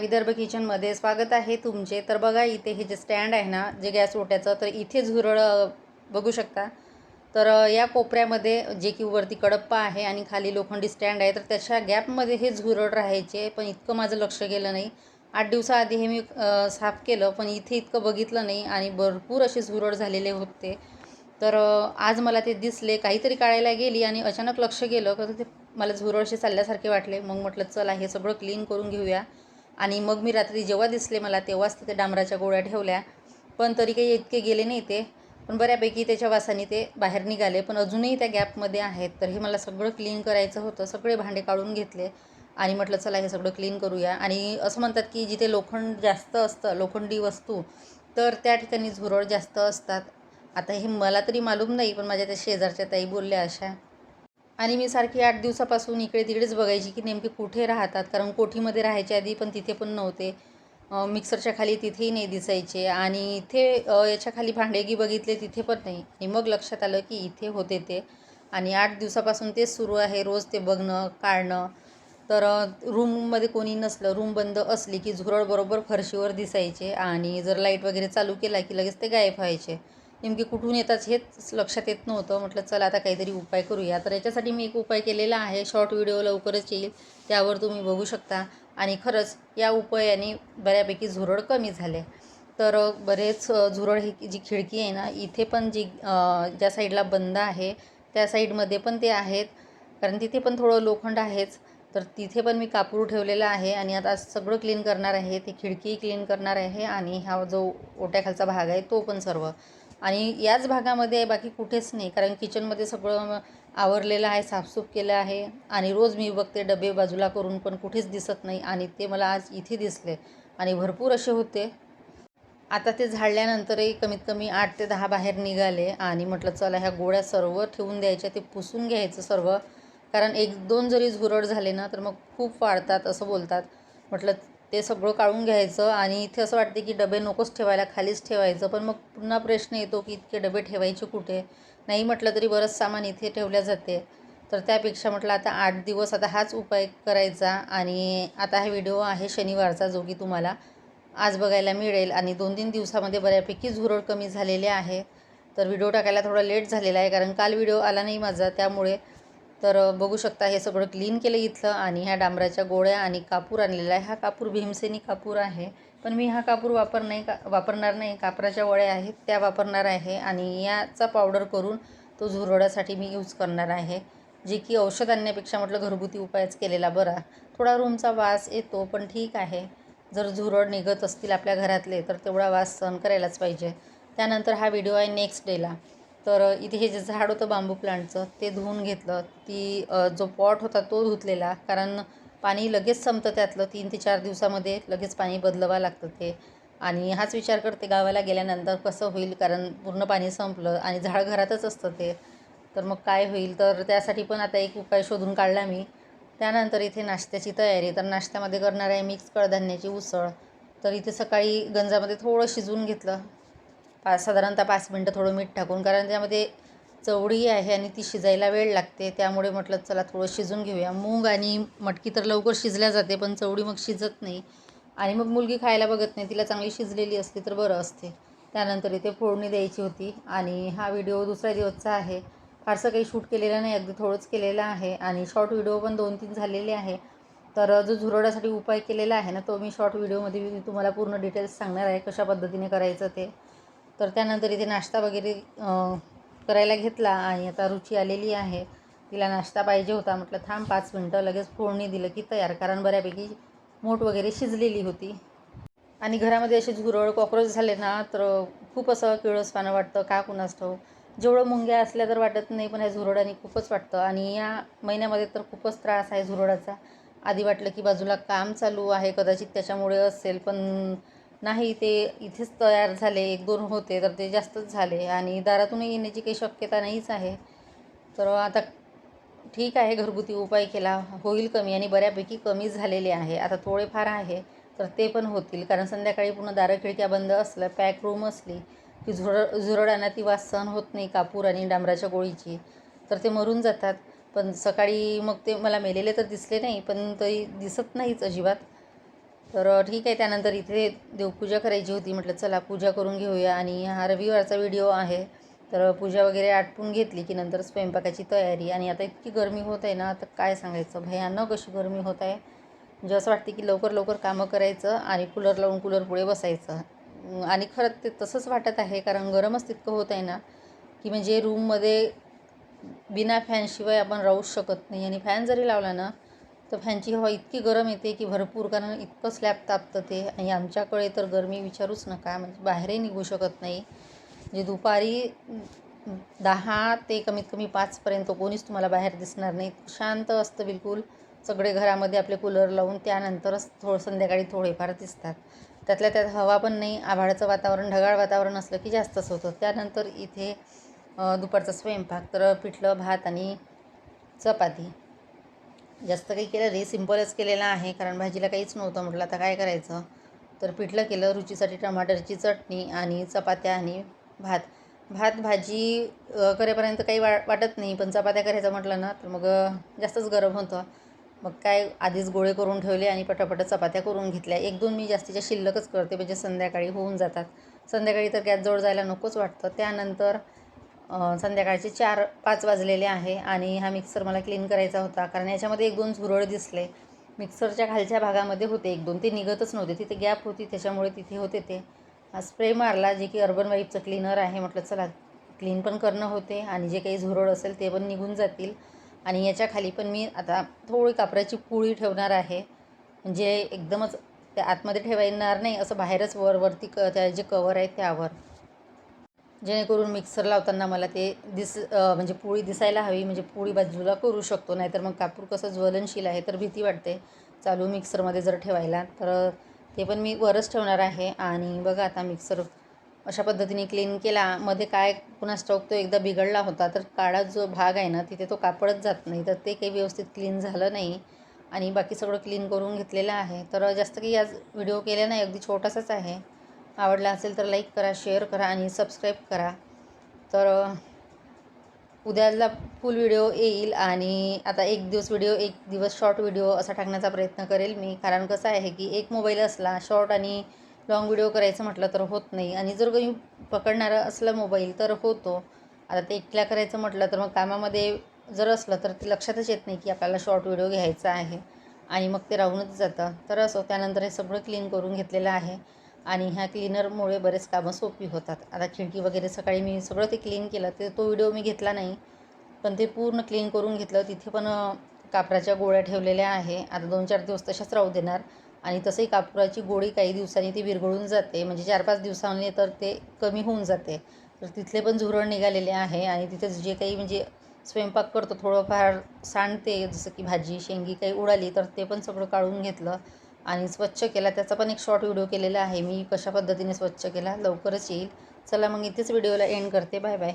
विदर्भ किचनमध्ये स्वागत आहे तुमचे। तर बघा इथे हे जे स्टँड आहे ना, जे गॅस ओट्याचं, तर इथे झुरळ बघू शकता। तर या कोपऱ्यामध्ये जे की वरती कडप्पा आहे आणि खाली लोखंडी स्टँड आहे, तर त्याच्या गॅपमध्ये हे झुरळ राहायचे, पण इतकं माझं लक्ष गेलं नाही। 8 दिवसाआधी हे मी साफ केलं, पण इथे इतकं बघितलं नाही आणि भरपूर असे झुरळ झालेले होते। तर आज मला ते दिसले, काहीतरी काढायला गेली आणि अचानक लक्ष गेलं तर ते मला झुरळसे चालल्यासारखे वाटले। मग म्हटलं चला हे सगळं क्लीन करून घेऊया। आणि मग मी रात्री जेव्हा दिसले मला तेव्हाच तिथे डांबराच्या गोळ्या ठेवल्या, पण तरी काही इतके गेले नाही ते, पण बऱ्यापैकी त्याच्या वासाने ते बाहेर निघाले, पण अजूनही त्या गॅपमध्ये आहेत। तर हे मला सगळं क्लीन करायचं होतं, सगळे भांडे काढून घेतले आणि म्हटलं चला हे सगळं क्लीन करूया। आणि असं म्हणतात की जिथे लोखंड जास्त असतं, लोखंडी वस्तू, तर त्या ठिकाणी झुरळ जास्त असतात। आता हे मला तरी मालूम नाही, पण माझ्या त्या शेजारच्या ताई बोलल्या अशा। आणि मी सारखी 8 दिवसापासून इकडे तिकडेच बघायची की नेमके कुठे राहतात, कारण कोठीमध्ये राहायच्या आधी पण तिथे पण नव्हते, मिक्सरच्या खाली तिथेही नाही दिसायचे, आणि इथे याच्या खाली भांडेगी बघितले तिथे पण नाही। आणि मग लक्षात आलं की इथे होते ते, आणि 8 दिवसापासून तेच सुरू आहे, रोज ते बघणं काढणं। तर रूममध्ये कोणी नसलं, रूम बंद असली की झुरळ बरोबर फरशीवर दिसायचे, आणि जर लाईट वगैरे चालू केला की लगेच ते गायब व्हायचे। नेमके कुठून येतात हेच लक्षात येत नव्हतं। म्हटलं चला आता काहीतरी उपाय करूया। तर याच्यासाठी मी एक उपाय केलेला आहे, शॉर्ट व्हिडिओ लवकरच येईल, त्यावर तुम्ही बघू शकता। आणि खरंच या उपायाने बऱ्यापैकी झुरळ कमी झाले। तर बरेच झुरळ ही जी खिडकी आहे ना, इथे पण जी ज्या साईडला बंद आहे त्या साईडमध्ये पण ते आहेत, कारण तिथे पण थोडं लोखंड आहेच। तर तिथे पण मी कापूर ठेवलेला आहे, आणि आता सगळं क्लीन करणार आहे, ती खिडकी क्लीन करणार आहे, आणि हा जो ओट्याखालचा भाग आहे तो पण सर्व। आणि याच भागामध्ये बाकी कुठेच नाही, कारण किचनमध्ये सगळं आवरलेलं आहे, साफसूफ केलं आहे, आणि रोज मी बघते डबे बाजूला करून पण कुठेच दिसत नाही, आणि ते मला आज इथे दिसले आणि भरपूर असे होते। आता ते झाडल्यानंतरही कमीत कमी 8 ते 10 बाहेर निघाले, आणि म्हटलं चला ह्या गोळ्या सर्व ठेवून द्यायच्या, ते पुसून घ्यायचं सर्व, कारण 1-2 जरी झुरळ झाले ना तर मग खूप वाढतात असं बोलतात। म्हटलं ते सगळं काढून घ्यायचं, आणि इथे असं वाटते की डबे नकोच ठेवायला, खालीच ठेवायचं, पण मग पुन्हा प्रश्न येतो की इतके डबे ठेवायचे कुठे। नाही म्हटलं तरी बरंच सामान इथे ठेवल्या जाते। तर त्यापेक्षा म्हटलं आता 8 दिवस आता हाच उपाय करायचा। आणि आता हा व्हिडिओ आहे शनिवारचा, जो की तुम्हाला आज बघायला मिळेल, आणि 2-3 दिवसामध्ये बऱ्यापैकी झुरळ कमी झालेले आहे। तर व्हिडिओ टाकायला थोडा लेट झालेला आहे, कारण काल व्हिडिओ आला नाही माझा, त्यामुळे। तर बघू शकता हे सगळं क्लीन केलं इथलं, आणि ह्या डांबराच्या गोळ्या आणि कापूर आणलेला आहे। हा कापूर भीमसेनी कापूर आहे, पण मी हा कापूर वापरणार नाही, कापराच्या वळ्या आहेत त्या वापरणार आहे, आणि याचा पावडर करून तो झुरळासाठी मी यूज करणार आहे, जे की औषध आणण्यापेक्षा म्हटलं घरगुती उपायच केलेला बरा। थोडा रूमचा वास येतो, पण ठीक आहे, जर झुरळ निघत असतील आपल्या घरातले तर तेवढा वास सहन करायलाच पाहिजे। त्यानंतर हा व्हिडिओ आहे नेक्स्ट डेला। तर इथे हे जे झाड होतं बांबू प्लांटचं ते धुवून घेतलं, जो पॉट होता तो धुतलेला, कारण पाणी लगेच संपतं त्यातलं, 3 ते 4 दिवसामध्ये लगेच पाणी बदलवावं लागतं ते। आणि हाच विचार करते गावाला गेल्यानंतर कसं होईल, कारण पूर्ण पाणी संपलं आणि झाड घरातच असतं ते, तर मग काय होईल। तर त्यासाठी पण आता एक उपाय शोधून काढला मी। त्यानंतर इथे नाश्त्याची तयारी, तर नाश्त्यामध्ये करणार आहे मिक्स कडधान्याची उसळ। तर इथे सकाळी गंजामध्ये थोडं शिजवून घेतलं, साधारणतः 5 मिनटं थोडं मीठ टाकून, कारण त्यामध्ये चवळी आहे आणि ती शिजायला वेळ लागते, त्यामुळे म्हटलं चला थोडं शिजून घेऊया। मूग आणि मटकी तर लवकर शिजल्या जाते, पण चवळी मग शिजत नाही, आणि मग मुलगी खायला बघत नाही, तिला चांगली शिजलेली असते तर बरं असते। त्यानंतर इथे फोडणी द्यायची होती, आणि हा व्हिडिओ दुसऱ्या दिवसचा आहे, फारसं काही शूट केलेलं नाही, अगदी थोडंच केलेलं आहे, आणि शॉर्ट व्हिडिओ पण 2-3 झालेले आहे। तर जो झुरळासाठी उपाय केलेला आहे ना, तो मी शॉर्ट व्हिडिओमध्ये मी तुम्हाला पूर्ण डिटेल्स सांगणार आहे कशा पद्धतीने करायचं ते। तर त्यानंतर इथे नाश्ता वगैरे करायला घेतला, आणि आता रुची आलेली आहे, तिला नाश्ता पाहिजे होता। म्हटलं थांब 5 मिनटं, लगेच फोडणी दिलं की तयार, कारण बऱ्यापैकी मोठ वगैरे शिजलेली होती। आणि घरामध्ये असे झुरळ कॉक्रोच झाले ना तर खूप असं किळसवाणं वाटतं, का कुणास ठाऊक। जेवढं मुंग्या असल्या तर वाटत नाही, पण ह्या झुरळांनी खूपच वाटतं, आणि या महिन्यामध्ये तर खूपच त्रास आहे झुरळाचा। आधी वाटलं की बाजूला काम चालू आहे कदाचित त्याच्यामुळे असेल, पण नाही, ते इथेच तयार झाले, 1-2 होते तर ते जास्तच झाले, आणि दारातूनही येण्याची काही शक्यता नाहीच आहे। तर आता ठीक आहे, घरगुती उपाय केला होईल कमी, आणि बऱ्यापैकी कमी झालेले आहे। आता थोडेफार आहे तर ते पण होतील, कारण संध्याकाळी पुन्हा दारं खिडक्या बंद असलं, पॅक रूम असली की झुरळांना ती वास सहन होत नाही कापूर आणि डांबराच्या गोळीची, तर ते मरून जातात। पण सकाळी मग ते मला मेलेले तर दिसले नाही, पण तरी दिसत नाहीच अजिबात। तर ठीक आहे. त्यानंतर इथे देवपूजा करायची होती. म्हटलं चला पूजा करून घेऊया आणि हा रविवारचा व्हिडिओ आहे. तर पूजा वगैरे आटपून घेतली की नंतर स्वयंपाकाची तयारी. आणि आता इतकी गरमी होत आहे ना, तर काय सांगायचं, भयानक अशी गरमी होत आहे. म्हणजे असं वाटते की लवकर लवकर कामं करायचं आणि कूलर लावून कूलरपुढे बसायचं. आणि खरंच ते तसंच वाटत आहे, कारण गरमच तितकं होत आहे ना, की म्हणजे रूममध्ये बिना फॅनशिवाय आपण राहूच शकत नाही. आणि फॅन जरी लावला ना, तर फॅनची हवा इतकी गरम येते की भरपूर, कारण इतकं स्लॅब तापतं ते. आणि आमच्याकडे तर गरमी विचारूच नका, म्हणजे बाहेरही निघू शकत नाही. म्हणजे दुपारी 10 ते कमीत कमी 5पर्यंत कोणीच तुम्हाला बाहेर दिसणार नाही. शांत असतं बिलकुल. सगळे घरामध्ये आपले कूलर लावून त्यानंतरच संध्याकाळी थोडेफार दिसतात. त्यातल्या त्यात हवा पण नाही. आभाळाचं वातावरण, ढगाळ वातावरण असलं की जास्तच होतं. त्यानंतर इथे दुपारचा स्वयंपाक, तर पिठलं भात आणि चपाती. जास्त काही केलं नाही, सिम्पलच केलेलं आहे, कारण भाजीला काहीच नव्हतं. म्हटलं आता काय करायचं, तर पिठलं केलं. रुचीसाठी टमाटरची चटणी आणि चपात्या आणि भात. भाजी करेपर्यंत काही वाटत नाही, पण चपात्या करायचं म्हटलं ना, तर मग जास्तच गरम होतं. मग काय आधीच गोळे करून ठेवले आणि पटापट चपात्या करून घेतल्या. 1-2 मी जास्तीच्या शिल्लकच करते, म्हणजे संध्याकाळी होऊन जातात. संध्याकाळी तर गॅसजवळ जायला नकोच वाटतं. त्यानंतर संध्याकाळचे 4-5 वाजलेले आहे आणि हा मिक्सर मला क्लीन करायचा होता, कारण याच्यामध्ये 1-2 झुरळ दिसले. मिक्सरच्या खालच्या भागामध्ये होते 1-2, ते निघतच नव्हते. तिथे गॅप होती, त्याच्यामुळे तिथे होते ते. स्प्रे मारला, जे की अर्बन वाईपचं क्लीनर आहे. म्हटलं चला क्लीन पण करणं होते आणि जे काही झुरळ असेल ते पण निघून जातील. आणि याच्या खाली पण मी आता थोडी कापराची पुळी ठेवणार आहे, म्हणजे एकदमच त्या आतमध्ये ठेवा येणार नाही, असं बाहेरच वरती त्या जे कवर आहे त्यावर, जेणेकरून मिक्सर लावताना मला ते म्हणजे पोळी दिसायला हवी, म्हणजे पोळी बाजूला करू शकतो. नाहीतर मग कापूर कसं ज्वलनशील आहे, तर भीती वाटते चालू मिक्सरमध्ये जर ठेवायला. तर ते पण मी वरच ठेवणार आहे. आणि बघा आता मिक्सर अशा पद्धतीने क्लीन केला. मध्ये काय कुणास ठाऊक तो एकदा बिघडला होता, तर काळा जो भाग आहे ना, तिथे तो कापडच जात नाही, तर ते काही व्यवस्थित क्लीन झालं नाही. आणि बाकी सगळं क्लीन करून घेतलेलं आहे. तर जास्त काही आज व्हिडिओ केला नाही, अगदी छोटासाच आहे. आवडला असेल तर लाईक करा, शेअर करा आणि सबस्क्राईब करा. तर उद्याला फुल व्हिडिओ येईल. आणि आता एक दिवस शॉर्ट व्हिडिओ असा टाकण्याचा प्रयत्न करेल मी, कारण कसं आहे की एक मोबाईल असला शॉर्ट आणि लाँग व्हिडिओ करायचं म्हटलं तर होत नाही. आणि जर कोणी पकडणारं असलं मोबाईल तर होतो. आता ते एकट्या करायचं म्हटलं तर मग कामामध्ये जर असलं तर ते लक्षातच येत नाही की आपल्याला शॉर्ट व्हिडिओ घ्यायचा आहे, आणि मग ते राहूनच जातं. तर असो, त्यानंतर हे सगळं क्लीन करून घेतलेलं आहे. आणि ह्या क्लीनरमुळे बरेच कामं सोपी होतात. आता खिडकी वगैरे सकाळी मी सगळं ते क्लीन केलं, तो व्हिडिओ मी घेतला नाही, पण ते पूर्ण क्लीन करून घेतलं. तिथे पण कापराच्या गोळ्या ठेवलेल्या आहे. आता 2-4 दिवस तशाच राहू देणार. आणि तसंही कापराची गोळी काही दिवसांनी ती विरघळून जाते, म्हणजे 4-5 दिवसांनी तर ते कमी होऊन जाते. तर तिथले पण झुरळ निघालेले आहे. आणि तिथे जे काही म्हणजे स्वयंपाक करतो थोडंफार सांडते, जसं की भाजी शेंगी काही उडाली तर ते पण सगळं काढून घेतलं आणि स्वच्छ केला. त्याचा पण एक शॉर्ट व्हिडिओ केलेला आहे मी, कशा पद्धतीने स्वच्छ केला. लवकरच येईल. चला मग इथेच व्हिडिओला एंड करते. Bye bye.